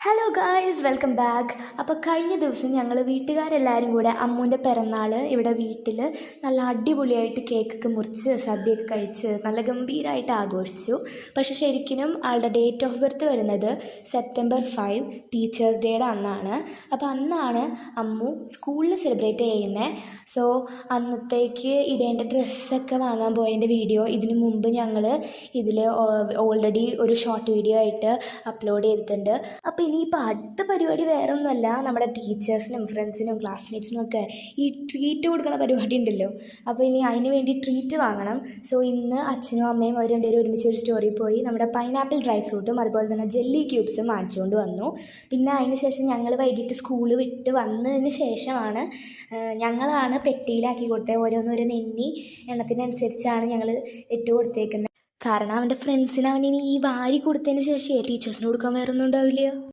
Hello guys, welcome back. അപ്പോൾ കഴിഞ്ഞ ദിവസം ഞങ്ങൾ വീട്ടുകാരെല്ലാവരും കൂടെ അമ്മൂൻ്റെ പിറന്നാൾ ഇവിടെ വീട്ടിൽ നല്ല അടിപൊളിയായിട്ട് കേക്കൊക്കെ മുറിച്ച് സദ്യയൊക്കെ കഴിച്ച് നല്ല ഗംഭീരമായിട്ട് ആഘോഷിച്ചു. പക്ഷേ ശരിക്കും ആളുടെ ഡേറ്റ് ഓഫ് ബർത്ത് വരുന്നത് സെപ്റ്റംബർ 5 ടീച്ചേഴ്സ് ഡേയുടെ അന്നാണ്. അപ്പോൾ അന്നാണ് അമ്മു സ്കൂളിൽ സെലിബ്രേറ്റ് ചെയ്യുന്നത്. സോ അന്നത്തേക്ക് ഇടേണ്ട ഡ്രസ്സൊക്കെ വാങ്ങാൻ പോയതിൻ്റെ വീഡിയോ ഇതിനു മുമ്പ് ഞങ്ങൾ ഇതിൽ ഓൾറെഡി ഒരു ഷോർട്ട് വീഡിയോ ആയിട്ട് അപ്ലോഡ് ചെയ്തിട്ടുണ്ട്. അപ്പോൾ ഇനിയിപ്പോൾ അടുത്ത പരിപാടി വേറെ ഒന്നുമല്ല, നമ്മുടെ ടീച്ചേഴ്സിനും ഫ്രണ്ട്സിനും ക്ലാസ്മേറ്റ്സിനും ഒക്കെ ഈ ട്രീറ്റ് കൊടുക്കുന്ന പരിപാടി ഉണ്ടല്ലോ. അപ്പോൾ ഇനി അതിന് വേണ്ടി ട്രീറ്റ് വാങ്ങണം. സോ ഇന്ന് അച്ഛനും അമ്മയും അവർ രണ്ടുപേരും ഒരുമിച്ച് ഒരു സ്റ്റോറിൽ പോയി നമ്മുടെ പൈനാപ്പിൾ ഡ്രൈ ഫ്രൂട്ടും അതുപോലെ തന്നെ ജെല്ലി ക്യൂബ്സും വാങ്ങിച്ചുകൊണ്ട് വന്നു. പിന്നെ അതിന് ശേഷം ഞങ്ങൾ വൈകിട്ട് സ്കൂൾ വിട്ട് വന്നതിന് ശേഷമാണ് ഞങ്ങളാണ് പെട്ടിയിലാക്കി കൊടുത്തത്. ഓരോന്നോരോ നെന്നി എണ്ണത്തിനനുസരിച്ചാണ് ഞങ്ങൾ ഇട്ട് കൊടുത്തേക്കുന്നത്. കാരണം അവൻ്റെ ഫ്രണ്ട്സിന് അവനിനി ഈ വാരി കൊടുത്തതിന് ശേഷം ടീച്ചേഴ്സിന് കൊടുക്കാൻ വേറെ ഒന്നും ഉണ്ടാവില്ല.